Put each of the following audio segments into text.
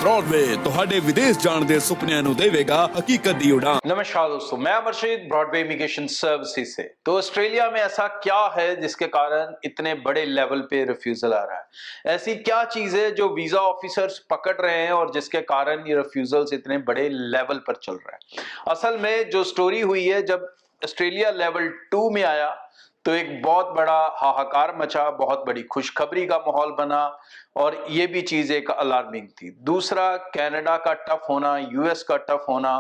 Broadway ਤੁਹਾਡੇ ਵਿਦੇਸ਼ ਜਾਣ ਦੇ ਸੁਪਨਿਆਂ ਨੂੰ ਦੇਵੇਗਾ ਹਕੀਕਤ ਦੀ ਉਡਾਨ। नमस्कार दोस्तों, मैं अमरशीद ब्रॉडवे इमिग्रेशन सर्विसेज से। तो ऑस्ट्रेलिया में ऐसा क्या है जिसके कारण इतने बड़े लेवल पे रिफ्यूजल आ रहा है? ऐसी क्या चीज है जो वीजा ऑफिसर्स पकड़ रहे हैं और जिसके कारण ये रिफ्यूजल्स इतने बड़े लेवल पर चल रहा है? असल में जो स्टोरी हुई है, जब ऑस्ट्रेलिया लेवल 2 में आया तो एक बहुत बड़ा हाहाकार मचा, बहुत बड़ी खुशखबरी का माहौल बना और ये भी चीज एक अलार्मिंग थी। दूसरा, कनाडा का टफ होना, यूएस का टफ होना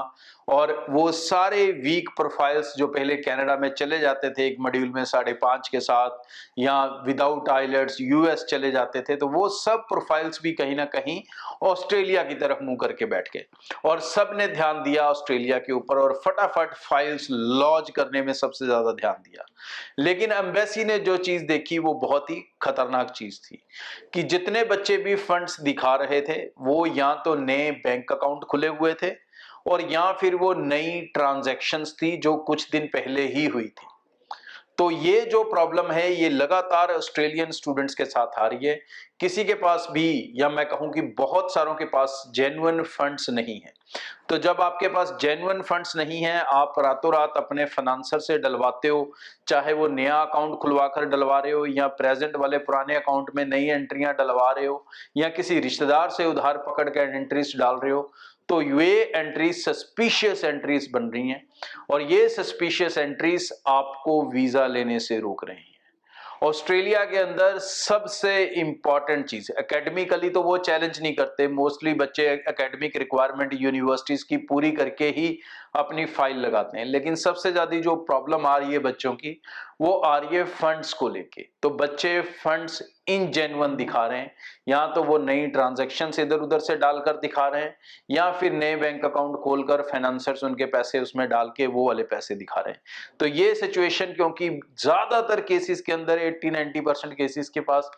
और वो सारे वीक प्रोफाइल्स जो पहले कनाडा में चले जाते थे एक मॉड्यूल में 5.5 के साथ या विदाउट आइलेट्स यूएस चले जाते थे, तो वो सब प्रोफाइल्स भी कहीं ना कहीं ऑस्ट्रेलिया की तरफ मुंह करके बैठ गए और सब ने ध्यान दिया ऑस्ट्रेलिया के ऊपर और फटाफट फाइल्स लॉन्च करने में सबसे ज्यादा ध्यान दिया। लेकिन एम्बेसी ने जो चीज देखी वो बहुत ही खतरनाक चीज थी कि जितने बच्चे भी फंड्स दिखा रहे थे वो या तो नए बैंक अकाउंट खुले हुए थे और या फिर वो नई ट्रांजैक्शंस थी जो कुछ दिन पहले ही हुई थी। तो ये जो प्रॉब्लम है ये लगातार ऑस्ट्रेलियन स्टूडेंट्स के साथ आ रही है। किसी के पास भी, या मैं कहूं कि बहुत सारों के पास जेन्युइन फंड्स नहीं है। तो जब आपके पास जेन्युइन फंड्स नहीं है, आप रातों रात अपने फाइनेंसर से डलवाते हो, चाहे वो नया अकाउंट खुलवा कर डलवा रहे हो या प्रेजेंट वाले पुराने अकाउंट में नई एंट्रियां डलवा रहे हो या किसी रिश्तेदार से उधार पकड़ कर एंट्रीज डाल रहे हो, तो ये एंट्रीज सस्पिशियस एंट्रीज बन रही हैं और ये सस्पिशियस एंट्रीज आपको वीजा लेने से रोक रही हैं। ऑस्ट्रेलिया के अंदर सबसे इंपॉर्टेंट चीज, एकेडमिकली तो वो चैलेंज नहीं करते, मोस्टली बच्चे एकेडमिक रिक्वायरमेंट यूनिवर्सिटीज की पूरी करके ही अपनी फाइल लगाते हैं, लेकिन सबसे ज्यादा जो प्रॉब्लम आ रही है बच्चों की वो आ रही है फंड्स को लेके। तो बच्चे फंड्स इनजेन्युइन दिखा रहे हैं, या तो वो नई ट्रांजैक्शन इधर उधर से डालकर दिखा रहे हैं या फिर नए बैंक अकाउंट खोलकर फाइनेंसर्स उनके पैसे उसमें डाल के वो वाले पैसे दिखा रहे हैं। तो ये सिचुएशन, क्योंकि ज्यादातर केसेस के अंदर 80-90% केसेस के पास,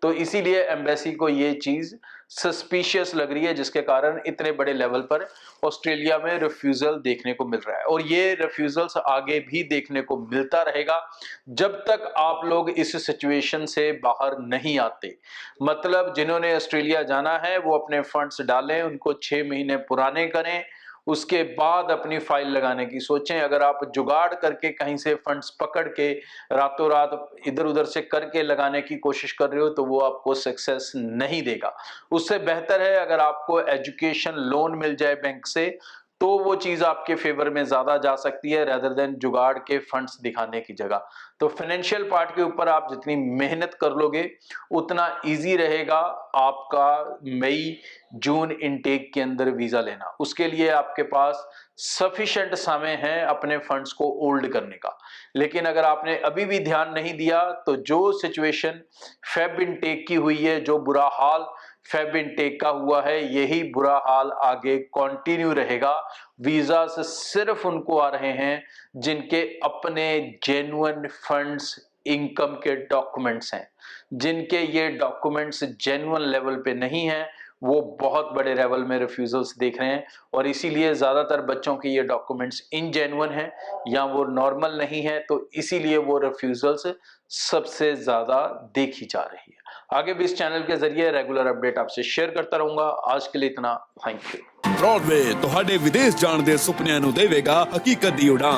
तो इसीलिए एम्बेसी को ये चीज सस्पिशियस लग रही है जिसके कारण इतने बड़े लेवल पर ऑस्ट्रेलिया में रिफ्यूजल देखने को मिल रहा है। और ये रिफ्यूजल्स आगे भी देखने को मिलता रहेगा जब तक आप लोग इस सिचुएशन से बाहर नहीं आते। मतलब जिन्होंने ऑस्ट्रेलिया जाना है वो अपने फंड्स डालें, उनको 6 महीने पुराने करें, उसके बाद अपनी फाइल लगाने की सोचें। अगर आप जुगाड़ करके कहीं से फंड्स पकड़ के रातों रात इधर उधर से करके लगाने की कोशिश कर रहे हो तो वो आपको सक्सेस नहीं देगा। उससे बेहतर है अगर आपको एजुकेशन लोन मिल जाए बैंक से, तो वो चीज आपके फेवर में ज्यादा जा सकती है रेदर देन जुगाड़ के फंड्स दिखाने की जगह। तो फाइनेंशियल पार्ट के ऊपर आप जितनी मेहनत कर लोगे उतना इजी रहेगा आपका मई जून इनटेक के अंदर वीजा लेना। उसके लिए आपके पास सफिशिएंट समय है अपने फंड्स को होल्ड करने का। लेकिन अगर आपने अभी भी ध्यान नहीं दिया तो जो सिचुएशन फेब इनटेक की हुई है, जो बुरा हाल फेब इनटेक का हुआ है, यही बुरा हाल आगे कंटिन्यू रहेगा। वीजा से सिर्फ उनको आ रहे हैं जिनके अपने जेन्युइन फंड्स, इनकम के डॉक्यूमेंट्स हैं। जिनके ये डॉक्यूमेंट्स जेन्युइन लेवल पे नहीं है वो बहुत बड़े लेवल में रिफ्यूजल्स देख रहे हैं और इसीलिए ज्यादातर बच्चों के ये डॉक्यूमेंट्स इनजेन्युइन हैं या वो नॉर्मल नहीं है, तो इसीलिए वो रिफ्यूजल्स सबसे ज्यादा देखी जा रही है। आगे भी इस चैनल के जरिए रेगुलर अपडेट आपसे शेयर करता रहूंगा। आज के लिए इतना, थैंक यू। ब्रॉडवे ਤੁਹਾਡੇ ਵਿਦੇਸ਼ ਜਾਣ ਦੇ ਸੁਪਨਿਆਂ ਨੂੰ ਦੇਵੇਗਾ ਹਕੀਕਤ ਦੀ ਉਡਾਨ।